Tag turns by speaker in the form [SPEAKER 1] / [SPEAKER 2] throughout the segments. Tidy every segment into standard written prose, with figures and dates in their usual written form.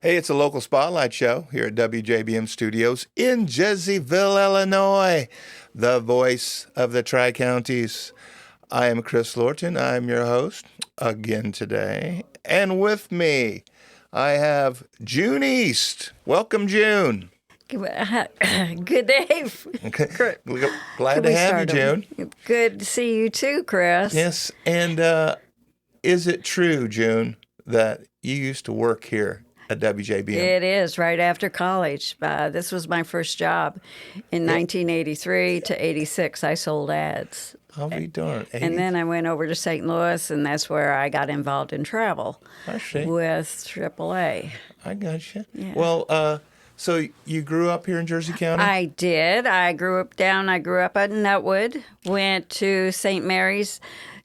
[SPEAKER 1] Hey, it's a local spotlight show here at WJBM Studios in Jerseyville, Illinois, the voice of the Tri-Counties. I am Chris Lorton. I'm your host again today. And with me, I have June East. Welcome, June.
[SPEAKER 2] Good day.
[SPEAKER 1] Glad to have you, June.
[SPEAKER 2] Good to see you too, Chris.
[SPEAKER 1] Yes, and is it true, June, that you used to work here at WJBM?
[SPEAKER 2] It is, right after college. This was my first job. In 1983 to 86, I sold ads.
[SPEAKER 1] I'll be darned.
[SPEAKER 2] And then I went over to St. Louis, and that's where I got involved in travel with AAA.
[SPEAKER 1] I gotcha.
[SPEAKER 2] Yeah.
[SPEAKER 1] Well, so you grew up here in Jersey County?
[SPEAKER 2] I did. I grew up at Nutwood, went to St. Mary's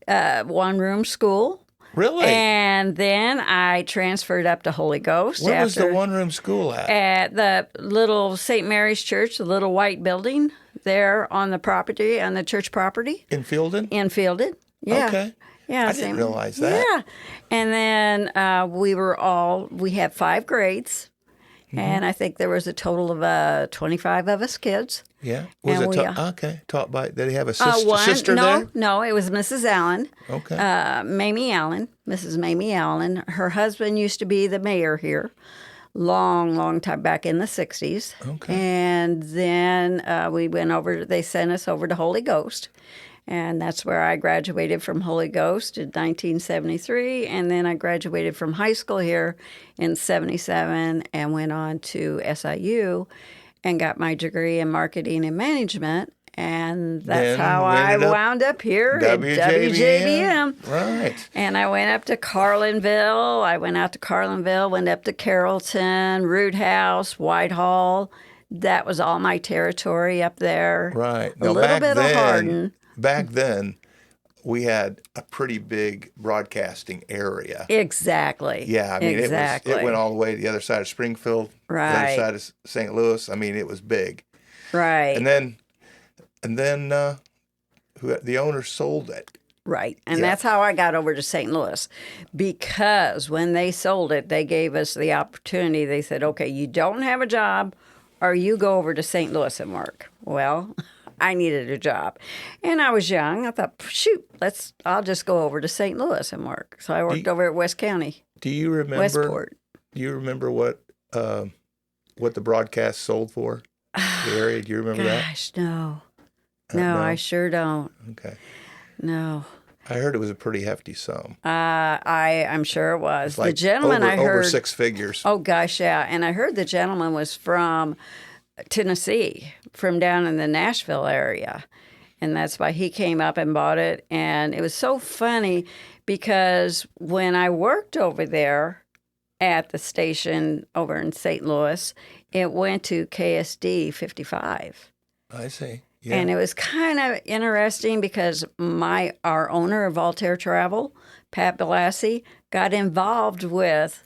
[SPEAKER 2] one-room school.
[SPEAKER 1] Really?
[SPEAKER 2] And then I transferred up to Holy Ghost.
[SPEAKER 1] Where was the one-room school at?
[SPEAKER 2] At the little St. Mary's Church, the little white building there on the property, on the church property.
[SPEAKER 1] In Fielden?
[SPEAKER 2] In Fielden, yeah.
[SPEAKER 1] Okay.
[SPEAKER 2] Yeah,
[SPEAKER 1] I didn't realize that.
[SPEAKER 2] Yeah. And then we had 5 grades. Mm-hmm. And I think there was a total of 25 of us kids.
[SPEAKER 1] Yeah. Was it taught by, did he have a sister there?
[SPEAKER 2] No, it was Mrs. Allen.
[SPEAKER 1] Okay.
[SPEAKER 2] Mamie Allen, Mrs. Mamie Allen. Her husband used to be the mayor here long time back in the 60s.
[SPEAKER 1] Okay.
[SPEAKER 2] And then they sent us over to Holy Ghost. And that's where I graduated from Holy Ghost in 1973. And then I graduated from high school here in 77 and went on to SIU and got my degree in marketing and management. And that's how I wound up here at WJBM.
[SPEAKER 1] Right.
[SPEAKER 2] And I went up to Carlinville. I went out to Carlinville, went up to Carrollton, Root House, Whitehall. That was all my territory up there.
[SPEAKER 1] Right.
[SPEAKER 2] A little bit of Hardin.
[SPEAKER 1] Back then, we had a pretty big broadcasting area.
[SPEAKER 2] Exactly.
[SPEAKER 1] Yeah, I mean,
[SPEAKER 2] exactly.
[SPEAKER 1] It went all the way to the other side of Springfield,
[SPEAKER 2] right.
[SPEAKER 1] The other side of St. Louis. I mean, it was big.
[SPEAKER 2] Right.
[SPEAKER 1] And then the owner sold it.
[SPEAKER 2] Right. And that's how I got over to St. Louis. Because when they sold it, they gave us the opportunity. They said, okay, you don't have a job, or you go over to St. Louis and work. Well, I needed a job. And I was young. I thought, shoot, I'll just go over to St. Louis and work. So I worked over at West County.
[SPEAKER 1] Do you remember
[SPEAKER 2] Westport.
[SPEAKER 1] Do you remember what the broadcast sold for? The area? Do you remember that?
[SPEAKER 2] Gosh, no. No, I sure don't.
[SPEAKER 1] Okay.
[SPEAKER 2] No.
[SPEAKER 1] I heard it was a pretty hefty sum.
[SPEAKER 2] I'm sure it was.
[SPEAKER 1] Like
[SPEAKER 2] the gentleman I heard
[SPEAKER 1] over 6 figures.
[SPEAKER 2] Oh gosh, yeah. And I heard the gentleman was from Tennessee, from down in the Nashville area. And that's why he came up and bought it. And it was so funny because when I worked over there at the station over in St. Louis, it went to KSD 55.
[SPEAKER 1] I see. Yeah.
[SPEAKER 2] And it was kind of interesting because our owner of Altaer Travel, Pat Belassi, got involved with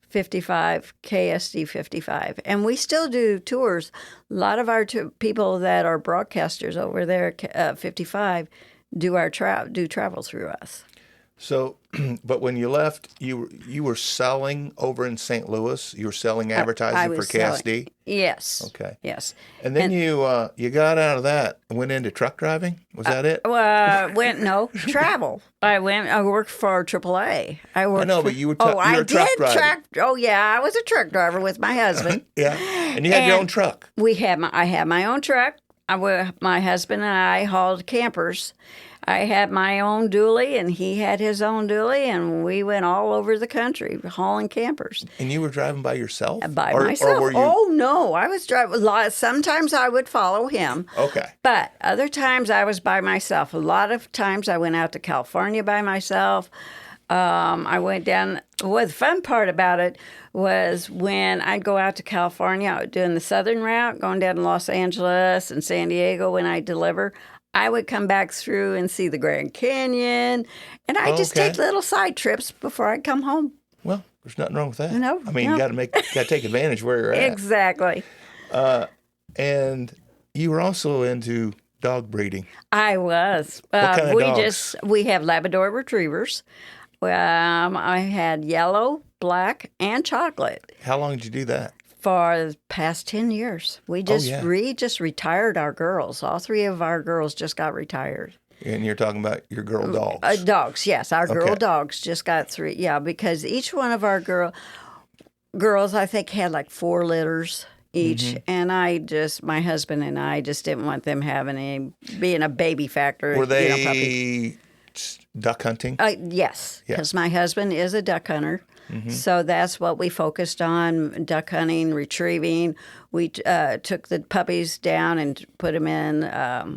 [SPEAKER 2] 55, KSD 55. And we still do tours. A lot of our people that are broadcasters over there at 55 do travel through us.
[SPEAKER 1] So, but when you left, you were selling over in St. Louis. You were selling advertising for KSD.
[SPEAKER 2] Yes.
[SPEAKER 1] Okay.
[SPEAKER 2] Yes.
[SPEAKER 1] And then you got out of that and went into truck driving. Was that it?
[SPEAKER 2] Travel. I worked for AAA.
[SPEAKER 1] But you were a truck driver.
[SPEAKER 2] I was a truck driver with my husband.
[SPEAKER 1] Yeah. And you had your own truck.
[SPEAKER 2] I had my own truck. My husband and I hauled campers. I had my own dually, and he had his own dually, and we went all over the country hauling campers.
[SPEAKER 1] And you were driving by yourself?
[SPEAKER 2] By myself.
[SPEAKER 1] Or were you...
[SPEAKER 2] Oh, no. I was driving. Sometimes I would follow him.
[SPEAKER 1] Okay.
[SPEAKER 2] But other times I was by myself. A lot of times I went out to California by myself. I went down. Well, the fun part about it was when I'd go out to California doing the southern route, going down to Los Angeles and San Diego when I deliver, I would come back through and see the Grand Canyon, and I'd just take little side trips before I'd come home.
[SPEAKER 1] Well, there's nothing wrong with that.
[SPEAKER 2] No,
[SPEAKER 1] I mean, you got to take advantage where you're at.
[SPEAKER 2] Exactly.
[SPEAKER 1] And you were also into dog breeding.
[SPEAKER 2] I was.
[SPEAKER 1] What kind of dogs?
[SPEAKER 2] We have Labrador Retrievers. I had yellow, black, and chocolate
[SPEAKER 1] How long did you do that?
[SPEAKER 2] for the past 10 years. We just retired our girls. All three of our girls just got retired.
[SPEAKER 1] And you're talking about your girl dogs.
[SPEAKER 2] Dogs, yes. Our girl
[SPEAKER 1] Okay.
[SPEAKER 2] dogs just got 3. Yeah, because each one of our girls, I think, had like 4 litters each. And my husband and I just didn't want them being a baby factor.
[SPEAKER 1] Were
[SPEAKER 2] puppies.
[SPEAKER 1] they duck hunting?
[SPEAKER 2] Yes,
[SPEAKER 1] Yeah.
[SPEAKER 2] because my husband is a duck hunter. So that's what we focused on, duck hunting, retrieving. We took the puppies down and put them in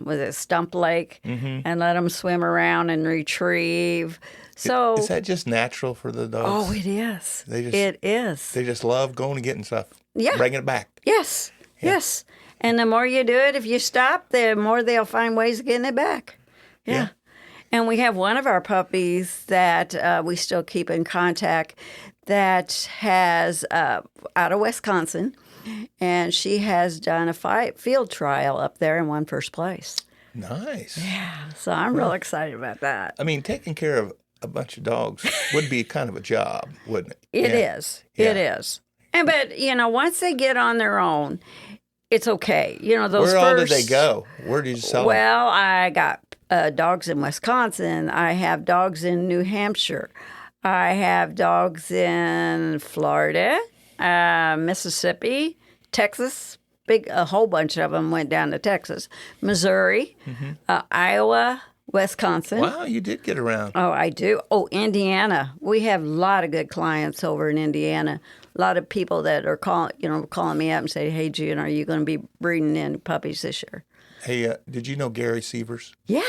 [SPEAKER 2] with a stump lake and let them swim around and retrieve. So
[SPEAKER 1] Is that just natural for the dogs?
[SPEAKER 2] Oh, it is. It is.
[SPEAKER 1] They just love going and getting stuff.
[SPEAKER 2] Yeah.
[SPEAKER 1] Bringing it back.
[SPEAKER 2] Yes, yes. And the more you do it, if you stop, the more they'll find ways of getting it back. Yeah. And we have one of our puppies that we still keep in contact that has out of Wisconsin, and she has done a field trial up there and won first place.
[SPEAKER 1] Nice.
[SPEAKER 2] Yeah, so I'm real excited about that.
[SPEAKER 1] I mean, taking care of a bunch of dogs would be kind of a job, wouldn't it?
[SPEAKER 2] It is.
[SPEAKER 1] Yeah.
[SPEAKER 2] It is. And but once they get on their own, it's okay. Those
[SPEAKER 1] Where all
[SPEAKER 2] first,
[SPEAKER 1] did they go? Where did you sell them?
[SPEAKER 2] Well, I got dogs in Wisconsin. I have dogs in New Hampshire. I have dogs in Florida, Mississippi, Texas. A whole bunch of them went down to Texas, Missouri, Iowa, Wisconsin.
[SPEAKER 1] Wow, you did get around.
[SPEAKER 2] Oh, I do. Oh, Indiana. We have a lot of good clients over in Indiana. A lot of people that are calling me up and say, "Hey, June, are you going to be breeding in puppies this year?"
[SPEAKER 1] Hey, did you know Gary Sievers?
[SPEAKER 2] Yeah.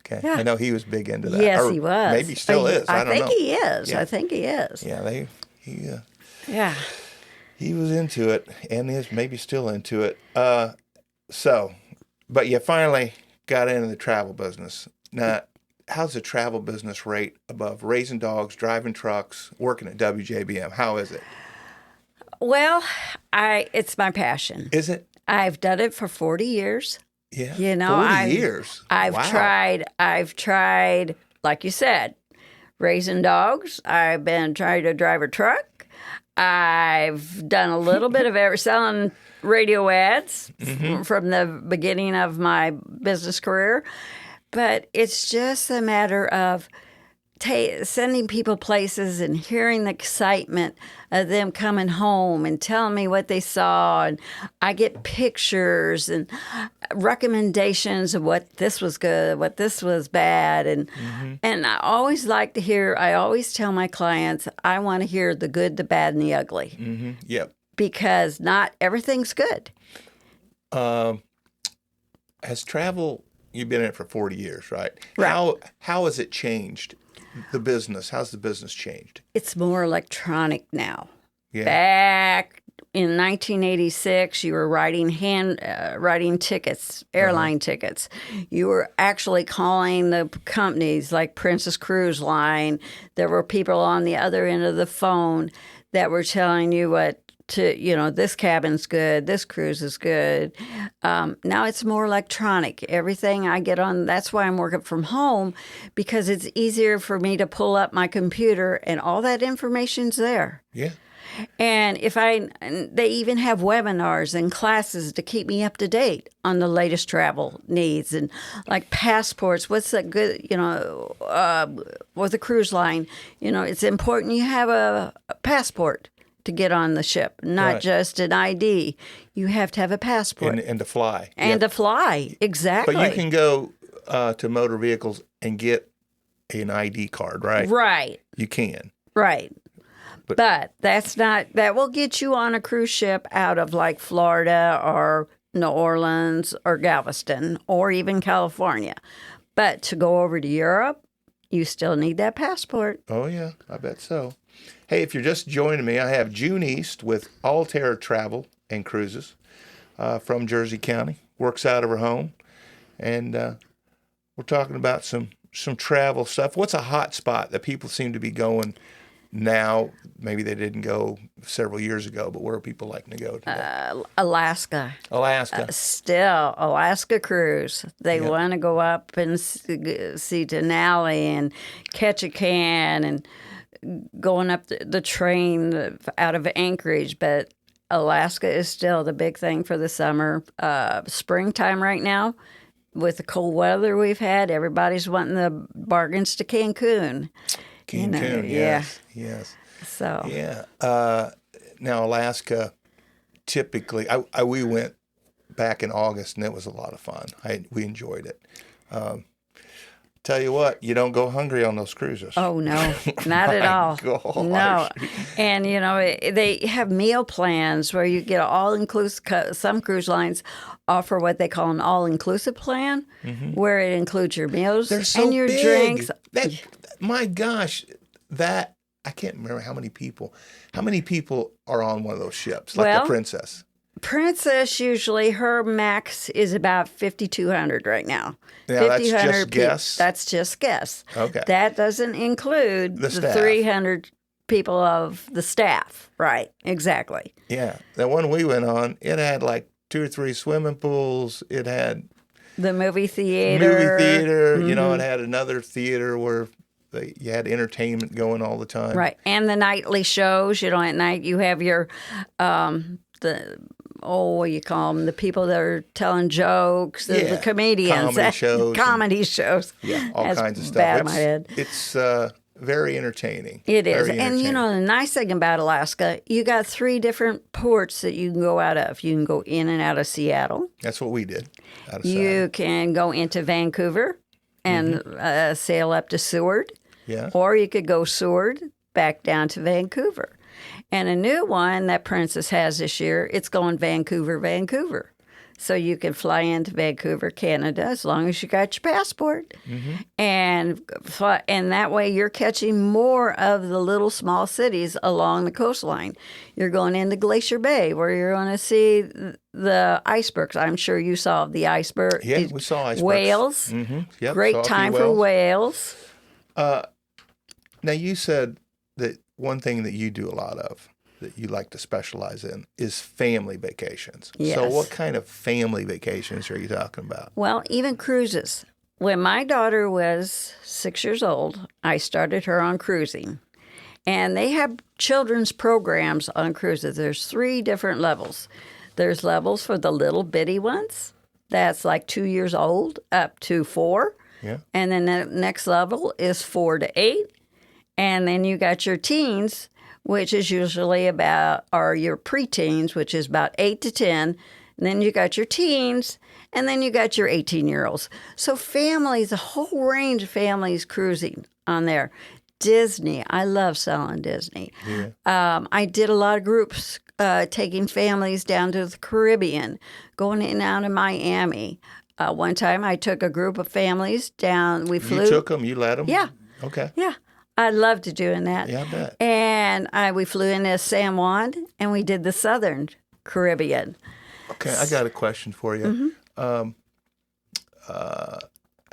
[SPEAKER 1] Okay.
[SPEAKER 2] Yeah.
[SPEAKER 1] I know he was big into that.
[SPEAKER 2] Yes,
[SPEAKER 1] Or
[SPEAKER 2] he was.
[SPEAKER 1] Maybe still is. I don't know.
[SPEAKER 2] I think he is.
[SPEAKER 1] Yeah.
[SPEAKER 2] I think he is.
[SPEAKER 1] Yeah,
[SPEAKER 2] Yeah.
[SPEAKER 1] he was into it and is maybe still into it. But you finally got into the travel business. Now, how's the travel business rate above raising dogs, driving trucks, working at WJBM? How is it?
[SPEAKER 2] Well, it's my passion.
[SPEAKER 1] Is it?
[SPEAKER 2] I've done it for 40 years.
[SPEAKER 1] Yeah. 40 years.
[SPEAKER 2] I've tried, like you said, raising dogs. I've been trying to drive a truck. I've done a little bit of selling radio ads from the beginning of my business career. But it's just a matter of sending people places and hearing the excitement of them coming home and telling me what they saw. And I get pictures and recommendations of what this was good, what this was bad. And I always like to hear, I always tell my clients, I want to hear the good, the bad, and the ugly.
[SPEAKER 1] Mm-hmm. Yep.
[SPEAKER 2] Because not everything's good.
[SPEAKER 1] Has travel, you've been in it for 40 years, right?
[SPEAKER 2] Right.
[SPEAKER 1] How has it changed? The business, how's the business changed?
[SPEAKER 2] It's more electronic now.
[SPEAKER 1] Yeah.
[SPEAKER 2] Back in 1986, you were writing tickets, airline tickets. You were actually calling the companies like Princess Cruise Line. There were people on the other end of the phone that were telling you this cabin's good, this cruise is good. Now it's more electronic. Everything I get on, that's why I'm working from home, because it's easier for me to pull up my computer and all that information's there.
[SPEAKER 1] Yeah.
[SPEAKER 2] And they even have webinars and classes to keep me up to date on the latest travel needs and like passports. What's that good, with a cruise line, it's important you have a passport to get on the ship, not just an ID. You have to have a passport.
[SPEAKER 1] And to fly.
[SPEAKER 2] And to fly, exactly.
[SPEAKER 1] But you can go to motor vehicles and get an ID card, right?
[SPEAKER 2] Right.
[SPEAKER 1] You can.
[SPEAKER 2] Right. But that will get you on a cruise ship out of like Florida or New Orleans or Galveston or even California. But to go over to Europe, you still need that passport.
[SPEAKER 1] Oh, yeah, I bet so. Hey, if you're just joining me, I have June East with Altaer Travel and Cruises from Jersey County. Works out of her home. And we're talking about some travel stuff. What's a hot spot that people seem to be going now? Maybe they didn't go several years ago, but where are people liking to go today?
[SPEAKER 2] Alaska. Still, Alaska cruise. They want to go up and see Denali and Ketchikan and going up the train out of Anchorage, but Alaska is still the big thing for the summer. Springtime right now, with the cold weather we've had, everybody's wanting the bargains to Cancun.
[SPEAKER 1] Cancun, yes.
[SPEAKER 2] So
[SPEAKER 1] Yeah. Now, Alaska, typically, we went back in August, and it was a lot of fun. We enjoyed it. Tell you what, you don't go hungry on those cruises.
[SPEAKER 2] Oh, no, not at all.
[SPEAKER 1] Gosh.
[SPEAKER 2] No. And, they have meal plans where you get all-inclusive. Some cruise lines offer what they call an all-inclusive plan, where it includes your meals
[SPEAKER 1] They're so
[SPEAKER 2] and your
[SPEAKER 1] big.
[SPEAKER 2] drinks.
[SPEAKER 1] My gosh, I can't remember how many people are on one of those ships, like the Princess.
[SPEAKER 2] Princess, usually her max is about 5,200 right now.
[SPEAKER 1] Now, that's just guess?
[SPEAKER 2] That's just guess.
[SPEAKER 1] Okay.
[SPEAKER 2] That doesn't include the
[SPEAKER 1] staff.
[SPEAKER 2] 300 people of the staff. Right, exactly.
[SPEAKER 1] Yeah. The one we went on, it had like 2 or 3 swimming pools. It had
[SPEAKER 2] the movie theater.
[SPEAKER 1] It had another theater where you had entertainment going all the time.
[SPEAKER 2] Right. And the nightly shows. At night you have your what do you call them? The people that are telling jokes, the comedians. Comedy shows.
[SPEAKER 1] Yeah, all
[SPEAKER 2] That's
[SPEAKER 1] kinds of stuff.
[SPEAKER 2] Bad in my head.
[SPEAKER 1] It's very entertaining.
[SPEAKER 2] It is. And, the nice thing about Alaska, you got 3 different ports that you can go out of. You can go in and out of Seattle.
[SPEAKER 1] That's what we did.
[SPEAKER 2] You can go into Vancouver and sail up to Seward.
[SPEAKER 1] Yeah.
[SPEAKER 2] Or you could go Seward back down to Vancouver. And a new one that Princess has this year, it's going Vancouver, Vancouver. So you can fly into Vancouver, Canada, as long as you got your passport. And that way you're catching more of the little small cities along the coastline. You're going into Glacier Bay, where you're going to see the icebergs. I'm sure you saw the iceberg.
[SPEAKER 1] Yeah, we saw icebergs.
[SPEAKER 2] Whales.
[SPEAKER 1] Yep,
[SPEAKER 2] Great time for whales.
[SPEAKER 1] Now, you said that one thing that you do a lot of, that you like to specialize in, is family vacations.
[SPEAKER 2] Yes.
[SPEAKER 1] So what kind of family vacations are you talking about?
[SPEAKER 2] Well, even cruises. When my daughter was 6 years old, I started her on cruising. And they have children's programs on cruises. There's 3 different levels. There's levels for the little bitty ones. That's like 2 years old up to 4.
[SPEAKER 1] Yeah.
[SPEAKER 2] And then the next level is 4 to 8. And then you got your teens, which is usually or your preteens, which is about 8 to 10. And then you got your teens, and then you got your 18-year-olds. So families, a whole range of families cruising on there. Disney, I love selling Disney.
[SPEAKER 1] Yeah.
[SPEAKER 2] I did a lot of groups taking families down to the Caribbean, going in and out of Miami. One time I took a group of families down. We flew.
[SPEAKER 1] You took them? You led them?
[SPEAKER 2] Yeah.
[SPEAKER 1] Okay.
[SPEAKER 2] Yeah. I loved doing that.
[SPEAKER 1] Yeah, I bet.
[SPEAKER 2] And we flew into San Juan, and we did the Southern Caribbean.
[SPEAKER 1] Okay, I got a question for you. How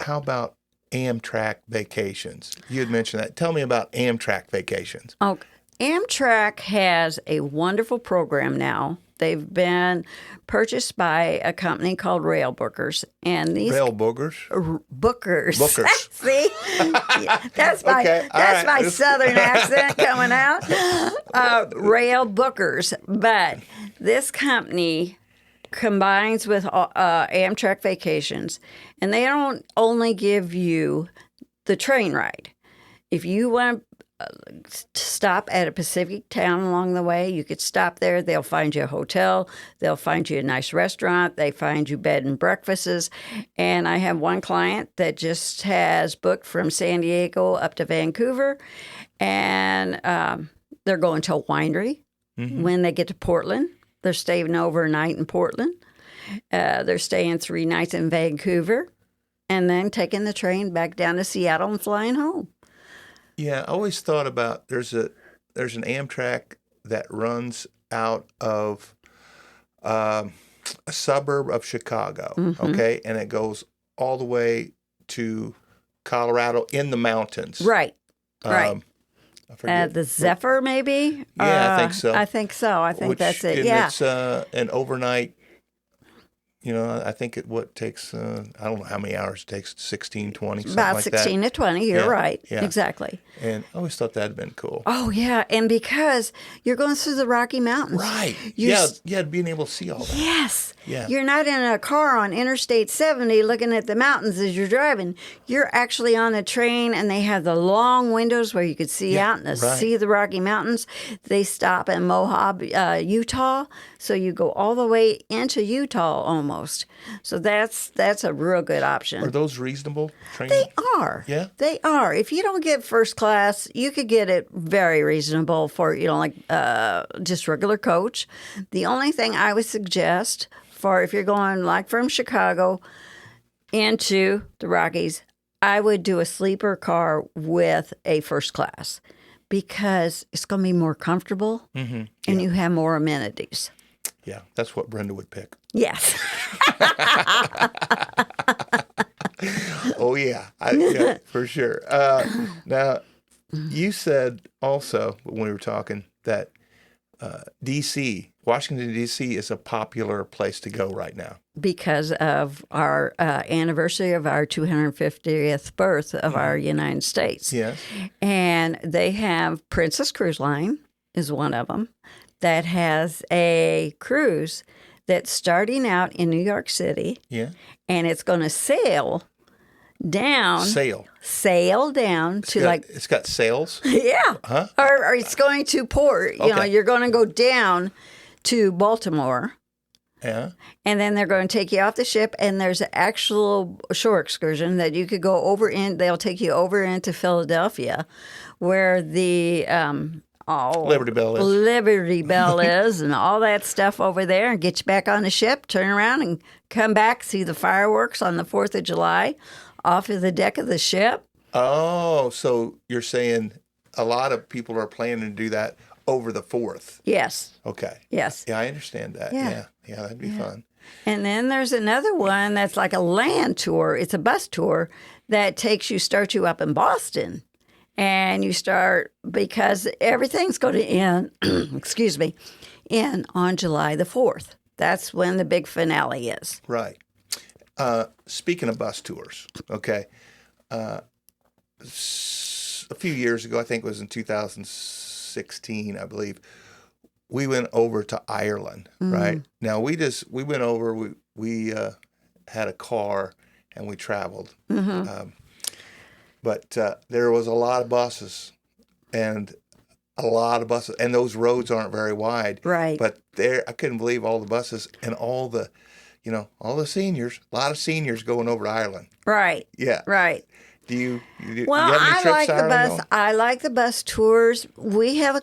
[SPEAKER 1] about Amtrak vacations? You had mentioned that. Tell me about Amtrak vacations.
[SPEAKER 2] Okay. Amtrak has a wonderful program now. They've been purchased by a company called Rail Bookers, and these
[SPEAKER 1] Bookers.
[SPEAKER 2] Bookers. See, yeah, that's my Southern accent coming out. Rail Bookers, but this company combines with Amtrak Vacations, and they don't only give you the train ride. If you want stop at a Pacific town along the way, you could stop there. They'll find you a hotel. They'll find you a nice restaurant. They find you bed and breakfasts. And I have one client that just has booked from San Diego up to Vancouver, and they're going to a winery. When they get to Portland, they're staying overnight in Portland. They're staying 3 nights in Vancouver, and then taking the train back down to Seattle and flying home.
[SPEAKER 1] Yeah, I always thought about there's an Amtrak that runs out of a suburb of Chicago, okay, and it goes all the way to Colorado in the mountains.
[SPEAKER 2] Right, right.
[SPEAKER 1] I forget.
[SPEAKER 2] The Zephyr, maybe?
[SPEAKER 1] Yeah, I think so.
[SPEAKER 2] I think so. I think that's it. Yeah.
[SPEAKER 1] It's an overnight I think what takes, I don't know how many hours it takes, 16, 20, something
[SPEAKER 2] About
[SPEAKER 1] like
[SPEAKER 2] 16
[SPEAKER 1] that.
[SPEAKER 2] to 20. You're right.
[SPEAKER 1] Yeah.
[SPEAKER 2] Exactly.
[SPEAKER 1] And I always thought that'd been cool.
[SPEAKER 2] Oh, yeah. And because you're going through the Rocky Mountains.
[SPEAKER 1] Right.
[SPEAKER 2] You're
[SPEAKER 1] Being able to see all that.
[SPEAKER 2] Yes.
[SPEAKER 1] Yeah.
[SPEAKER 2] You're not in a car on Interstate 70 looking at the mountains as you're driving. You're actually on a train, and they have the long windows where you could see out and see the Rocky Mountains. They stop in Moab, Utah, so you go all the way into Utah almost. So that's a real good option.
[SPEAKER 1] Are those reasonable trains?
[SPEAKER 2] They are.
[SPEAKER 1] Yeah?
[SPEAKER 2] They are. If you don't get first class, you could get it very reasonable for, just regular coach. The only thing I would suggest for if you're going like from Chicago into the Rockies, I would do a sleeper car with a first class because it's going to be more comfortable and you have more amenities.
[SPEAKER 1] Yeah, that's what Brenda would pick.
[SPEAKER 2] Yes.
[SPEAKER 1] Oh, yeah, for sure. Now, you said also when we were talking that D.C., Washington, D.C. is a popular place to go right now.
[SPEAKER 2] Because of our anniversary of our 250th birth of our United States.
[SPEAKER 1] Yes.
[SPEAKER 2] And they have Princess Cruise Line is one of them that has a cruise that's starting out in New York City.
[SPEAKER 1] Yeah.
[SPEAKER 2] And it's going to sail down. Sail down to
[SPEAKER 1] It's got sails?
[SPEAKER 2] Yeah.
[SPEAKER 1] Huh?
[SPEAKER 2] Or it's going to port. You're going to go down to Baltimore.
[SPEAKER 1] Yeah.
[SPEAKER 2] And then they're going to take you off the ship, and there's an actual shore excursion that you could go over in. They'll take you over into Philadelphia, where the
[SPEAKER 1] Liberty Bell is.
[SPEAKER 2] Liberty Bell is, and all that stuff over there, and get you back on the ship, turn around, and come back, see the fireworks on the 4th of July off of the deck of the ship.
[SPEAKER 1] Oh, so you're saying a lot of people are planning to do that over the 4th.
[SPEAKER 2] Yes.
[SPEAKER 1] Okay.
[SPEAKER 2] Yes.
[SPEAKER 1] Yeah, I understand that. Yeah, that'd be fun.
[SPEAKER 2] And then there's another one that's like a land tour. It's a bus tour that starts you up in Boston. And you start, because everything's going to end, end on July the 4th. That's when the big finale is.
[SPEAKER 1] Right. Speaking of bus tours, okay, a few years ago, I think it was in 2016, I believe, we went over to Ireland, right? Now, we went over, we had a car and we traveled. But there was a lot of buses and those roads aren't very wide.
[SPEAKER 2] Right.
[SPEAKER 1] But I couldn't believe all the buses and all the seniors, a lot of seniors going over to Ireland.
[SPEAKER 2] Right.
[SPEAKER 1] Yeah.
[SPEAKER 2] Right.
[SPEAKER 1] Do you have any
[SPEAKER 2] I
[SPEAKER 1] trips
[SPEAKER 2] like
[SPEAKER 1] to
[SPEAKER 2] the
[SPEAKER 1] Ireland?
[SPEAKER 2] bus. I like the bus tours. We have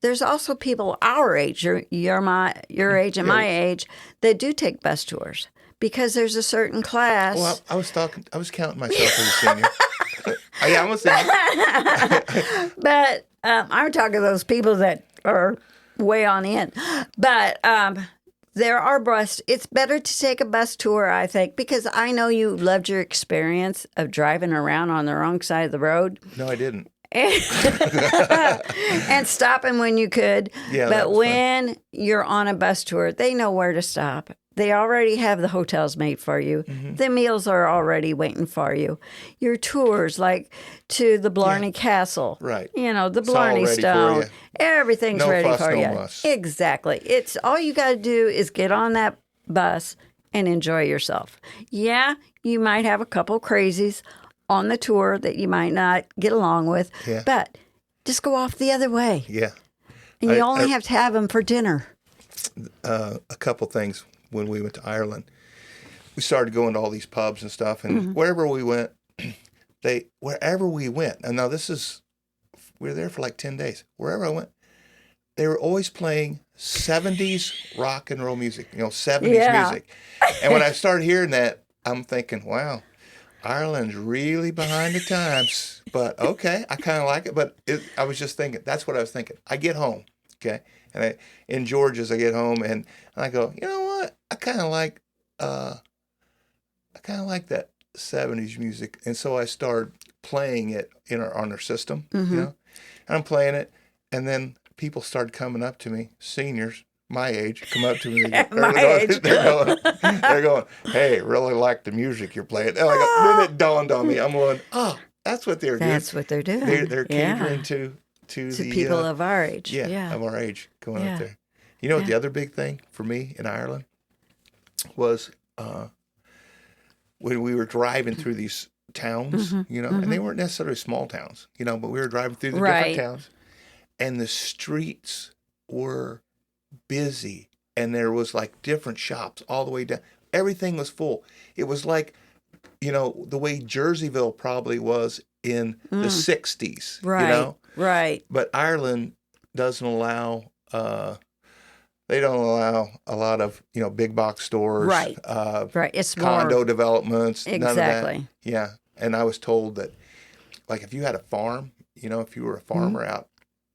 [SPEAKER 2] there's also people our age, your age and my age, that do take bus tours because there's a certain class.
[SPEAKER 1] Well, I was counting myself as a senior. Yeah, I'm a senior.
[SPEAKER 2] But I'm talking those people that are way on in. But there are it's better to take a bus tour, I think, because I know you loved your experience of driving around on the wrong side of the road.
[SPEAKER 1] No, I didn't.
[SPEAKER 2] And stopping when you could.
[SPEAKER 1] Yeah,
[SPEAKER 2] but when you're on a bus tour, they know where to stop. They already have the hotels made for you. The meals are already waiting for you. Your tours, like to the Blarney Castle.
[SPEAKER 1] Right.
[SPEAKER 2] The Blarney Stone. Everything's
[SPEAKER 1] No
[SPEAKER 2] ready
[SPEAKER 1] fuss,
[SPEAKER 2] for
[SPEAKER 1] no
[SPEAKER 2] you.
[SPEAKER 1] muss.
[SPEAKER 2] Exactly. It's all you got to do is get on that bus and enjoy yourself. Yeah, you might have a couple crazies on the tour that you might not get along with, but just go off the other way.
[SPEAKER 1] Yeah.
[SPEAKER 2] And you only have to have them for dinner.
[SPEAKER 1] A couple things when we went to Ireland. We started going to all these pubs and stuff, and wherever we went, and now we were there for like 10 days. Wherever I went, they were always playing 70s rock and roll music, 70s music. And when I started hearing that, I'm thinking, wow, Ireland's really behind the times. But okay, I kind of like it. But I was just thinking, that's what I was thinking. I get home, okay, and in Georgia's, I get home and I go, you know what? I kind of like that 70s music, and so I started playing it on our system, and I'm playing it, and then people started coming up to me, seniors, my age come up to me.
[SPEAKER 2] My age.
[SPEAKER 1] They're going, hey, really like the music you're playing. And then it dawned on me. I'm going, oh, that's what they're doing.
[SPEAKER 2] That's what they're doing.
[SPEAKER 1] They're catering to the
[SPEAKER 2] people of our age.
[SPEAKER 1] of our age going up there. You know what the other big thing for me in Ireland was when we were driving through these towns, and they weren't necessarily small towns, but we were driving through the different towns, and the streets were busy, and there was like different shops all the way down. Everything was full. It was like, the way Jerseyville probably was in the 60s,
[SPEAKER 2] Right. Right.
[SPEAKER 1] But Ireland doesn't allow, they don't allow a lot of, big box stores.
[SPEAKER 2] Right. Right. It's
[SPEAKER 1] condo
[SPEAKER 2] more,
[SPEAKER 1] developments. None of
[SPEAKER 2] exactly.
[SPEAKER 1] that. Yeah. And I was told that, like, if you had a farm, if you were a farmer out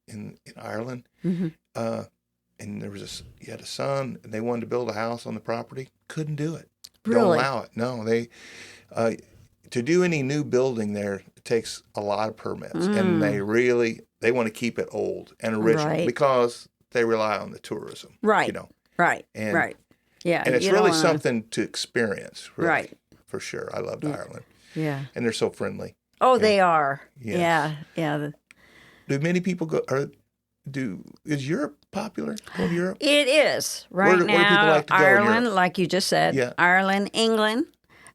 [SPEAKER 1] in Ireland, and there was you had a son, and they wanted to build a house on the property, couldn't do it.
[SPEAKER 2] Really?
[SPEAKER 1] Don't allow it. No, they to do any new building there, it takes a lot of permits, and they want to keep it old and original because they rely on the tourism.
[SPEAKER 2] Right. Right.
[SPEAKER 1] And,
[SPEAKER 2] right. Yeah.
[SPEAKER 1] And it's really something to experience. Really,
[SPEAKER 2] right.
[SPEAKER 1] For sure. I loved Ireland.
[SPEAKER 2] Yeah.
[SPEAKER 1] And they're so friendly.
[SPEAKER 2] Oh, they are.
[SPEAKER 1] Yes.
[SPEAKER 2] Yeah. Yeah.
[SPEAKER 1] Do many people go? Is Europe popular? Go to Europe?
[SPEAKER 2] It is right now.
[SPEAKER 1] Where do people like to go in
[SPEAKER 2] Ireland,
[SPEAKER 1] Europe?
[SPEAKER 2] like you just said.
[SPEAKER 1] Yeah.
[SPEAKER 2] Ireland, England,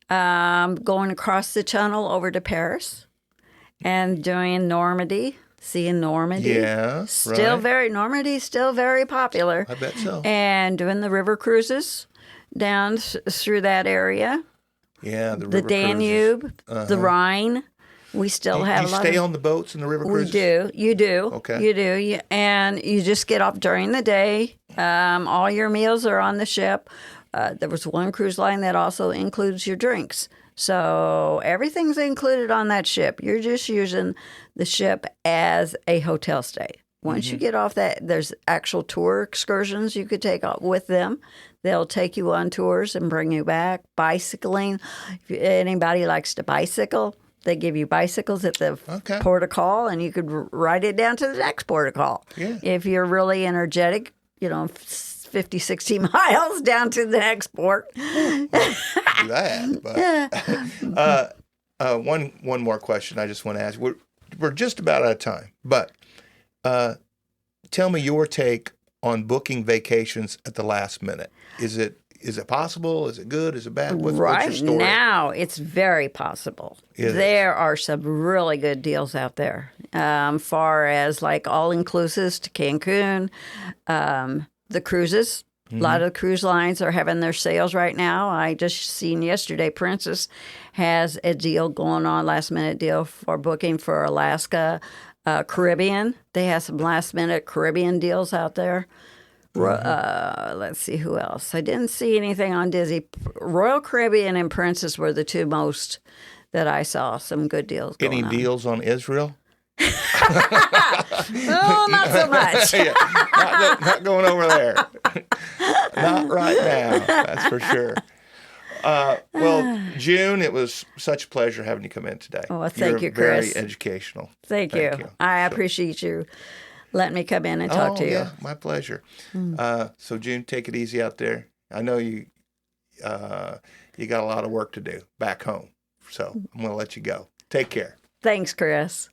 [SPEAKER 2] going across the channel over to Paris, and doing Normandy, seeing Normandy.
[SPEAKER 1] Yeah.
[SPEAKER 2] Normandy's still very popular.
[SPEAKER 1] I bet so.
[SPEAKER 2] And doing the river cruises down through that area.
[SPEAKER 1] Yeah, the
[SPEAKER 2] The
[SPEAKER 1] river
[SPEAKER 2] Danube,
[SPEAKER 1] cruises.
[SPEAKER 2] the Rhine. We still have a lot.
[SPEAKER 1] Do you stay on the boats in the river cruises?
[SPEAKER 2] We do. You do.
[SPEAKER 1] Okay.
[SPEAKER 2] You do. And you just get off during the day. All your meals are on the ship. There was one cruise line that also includes your drinks. So everything's included on that ship. You're just using the ship as a hotel stay. Once you get off that, there's actual tour excursions you could take with them. They'll take you on tours and bring you back. Bicycling. If anybody likes to bicycle, they give you bicycles at the port of call, and you could ride it down to the next port of call.
[SPEAKER 1] Yeah.
[SPEAKER 2] If you're really energetic, 50, 60 miles down to the next port.
[SPEAKER 1] Do that. But one more question I just want to ask. We're just about out of time, but tell me your take on booking vacations at the last minute. Is it possible? Is it good? Is it bad? What's your story?
[SPEAKER 2] Now, it's very possible. There are some really good deals out there. Far as like all-inclusives to Cancun, the cruises. A lot of the cruise lines are having their sales right now. I just seen yesterday Princess has a deal going on, last-minute deal for booking for Alaska, Caribbean. They have some last-minute Caribbean deals out there. Let's see who else. I didn't see anything on Disney. Royal Caribbean and Princess were the two most that I saw. Some good deals going on.
[SPEAKER 1] Any deals on Israel?
[SPEAKER 2] Oh, not so much.
[SPEAKER 1] Not going over there. Not right now. That's for sure. Well, June, it was such a pleasure having you come in today.
[SPEAKER 2] Oh, thank you,
[SPEAKER 1] Very
[SPEAKER 2] Chris.
[SPEAKER 1] educational.
[SPEAKER 2] Thank you. I appreciate you letting me come in and talk to you.
[SPEAKER 1] Yeah, my pleasure. So, June, take it easy out there. I know you got a lot of work to do back home, so I'm going to let you go. Take care.
[SPEAKER 2] Thanks, Chris.